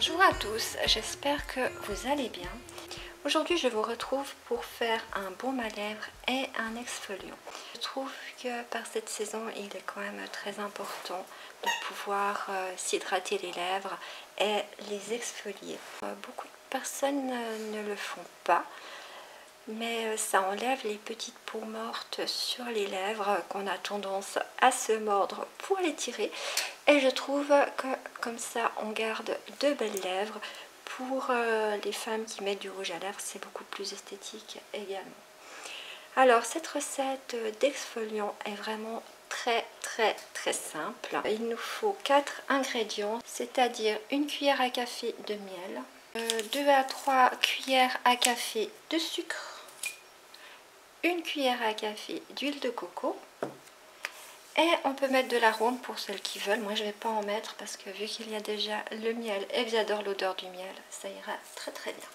Bonjour à tous, j'espère que vous allez bien. Aujourd'hui je vous retrouve pour faire un baume à lèvres et un exfoliant. Je trouve que par cette saison il est quand même très important de pouvoir s'hydrater les lèvres et les exfolier. Beaucoup de personnes ne le font pas, mais ça enlève les petites peaux mortes sur les lèvres qu'on a tendance à se mordre pour les tirer. Et je trouve que comme ça on garde de belles lèvres. Pour les femmes qui mettent du rouge à lèvres, c'est beaucoup plus esthétique également. Alors cette recette d'exfoliant est vraiment très simple. Il nous faut 4 ingrédients, c'est-à-dire une cuillère à café de miel, 2 à 3 cuillères à café de sucre, une cuillère à café d'huile de coco. Et on peut mettre de l'arôme pour celles qui veulent. Moi je ne vais pas en mettre parce que vu qu'il y a déjà le miel et que j'adore l'odeur du miel, ça ira très bien.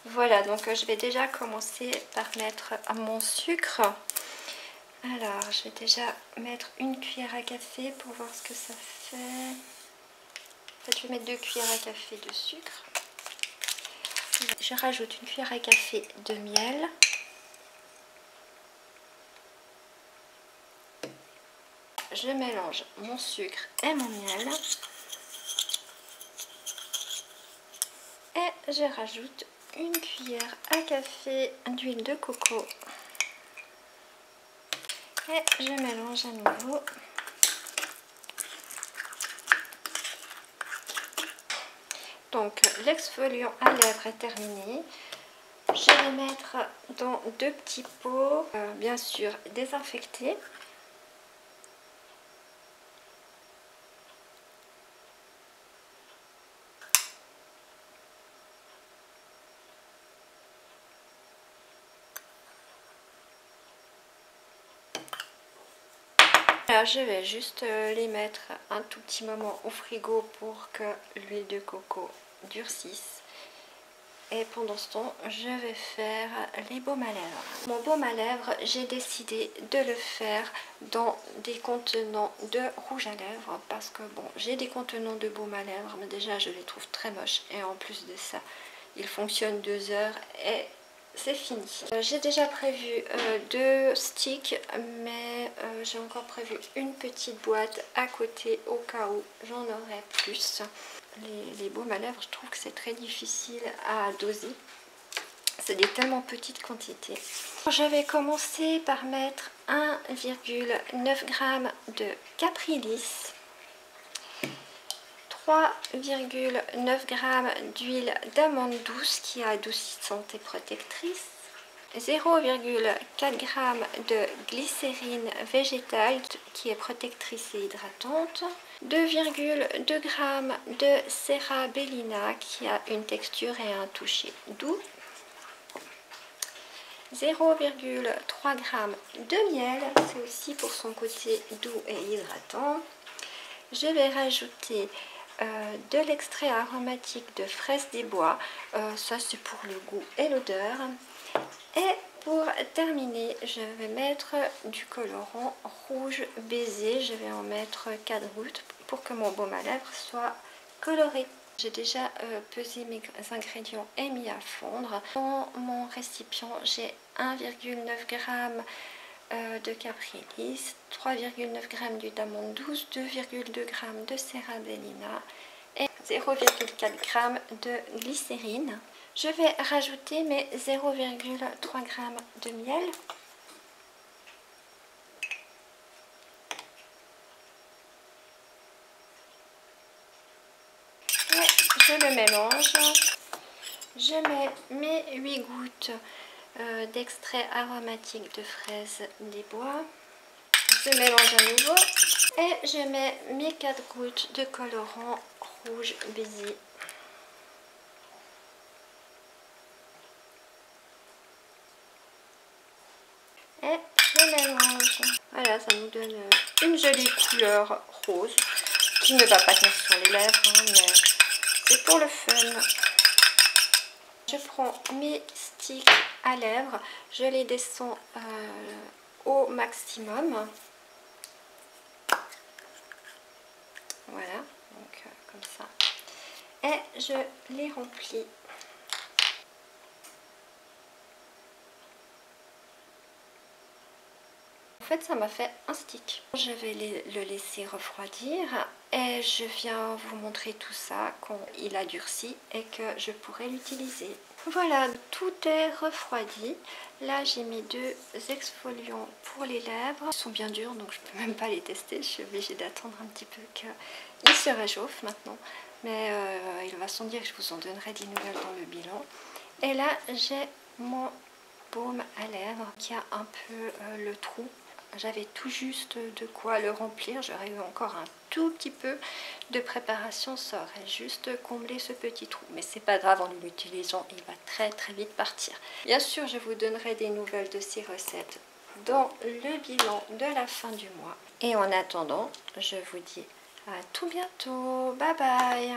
Voilà, donc je vais déjà commencer par mettre mon sucre. Alors je vais déjà mettre une cuillère à café pour voir ce que ça fait. En fait je vais mettre 2 cuillères à café de sucre. Je rajoute une cuillère à café de miel. Je mélange mon sucre et mon miel et je rajoute une cuillère à café d'huile de coco et je mélange à nouveau. Donc l'exfoliant à lèvres est terminé. Je vais mettre dans 2 petits pots, bien sûr désinfectés. Alors, je vais juste les mettre un tout petit moment au frigo pour que l'huile de coco durcisse. Et pendant ce temps, je vais faire les baumes à lèvres. Mon baume à lèvres, j'ai décidé de le faire dans des contenants de rouge à lèvres. Parce que bon, j'ai des contenants de baume à lèvres, mais déjà je les trouve très moches. Et en plus de ça, ils fonctionnent 2 heures et c'est fini. J'ai déjà prévu 2 sticks, mais j'ai encore prévu une petite boîte à côté au cas où j'en aurais plus. Les baumes à lèvres, je trouve que c'est très difficile à doser. C'est des tellement petites quantités. Je vais commencer par mettre 1,9 g de Caprilis, 3,9 g d'huile d'amande douce qui est adoucissante et protectrice, 0,4 g de glycérine végétale qui est protectrice et hydratante, 2,2 g de Cera-Bellina qui a une texture et un toucher doux, 0,3 g de miel, c'est aussi pour son côté doux et hydratant. Je vais rajouter de l'extrait aromatique de fraises des bois, ça c'est pour le goût et l'odeur. Et pour terminer, je vais mettre du colorant rouge baiser. Je vais en mettre 4 gouttes pour que mon baume à lèvres soit coloré. J'ai déjà pesé mes ingrédients et mis à fondre. Dans mon récipient, j'ai 1,9 g de Caprilis, 3,9 g d'huile d'amande douce, 2,2 g de Cera-Bellina et 0,4 g de glycérine. Je vais rajouter mes 0,3 g de miel. Et je le mélange. Je mets mes 8 gouttes d'extrait aromatique de fraises des bois. Je mélange à nouveau. Et je mets mes 4 gouttes de colorant rouge baiser. Et je mélange. Voilà, ça nous donne une jolie couleur rose qui ne va pas tenir sur les lèvres, hein, mais c'est pour le fun. Je prends mes sticks à lèvres, je les descends au maximum. Voilà, donc comme ça. et je les remplis. En fait, ça m'a fait un stick. Je vais le laisser refroidir et je viens vous montrer tout ça quand il a durci et que je pourrai l'utiliser. Voilà, tout est refroidi. Là, j'ai mis 2 exfoliants pour les lèvres. Ils sont bien durs, donc je peux même pas les tester. Je suis obligée d'attendre un petit peu qu'ils se réchauffent maintenant. Mais il va sans dire que je vous en donnerai des nouvelles dans le bilan. Et là, j'ai mon baume à lèvres qui a un peu le trou. J'avais tout juste de quoi le remplir. J'aurais eu encore un tout petit peu de préparation. Ça aurait juste comblé ce petit trou. Mais c'est pas grave, en l'utilisant, il va très très vite partir. Bien sûr, je vous donnerai des nouvelles de ces recettes dans le bilan de la fin du mois. Et en attendant, je vous dis à tout bientôt. Bye bye!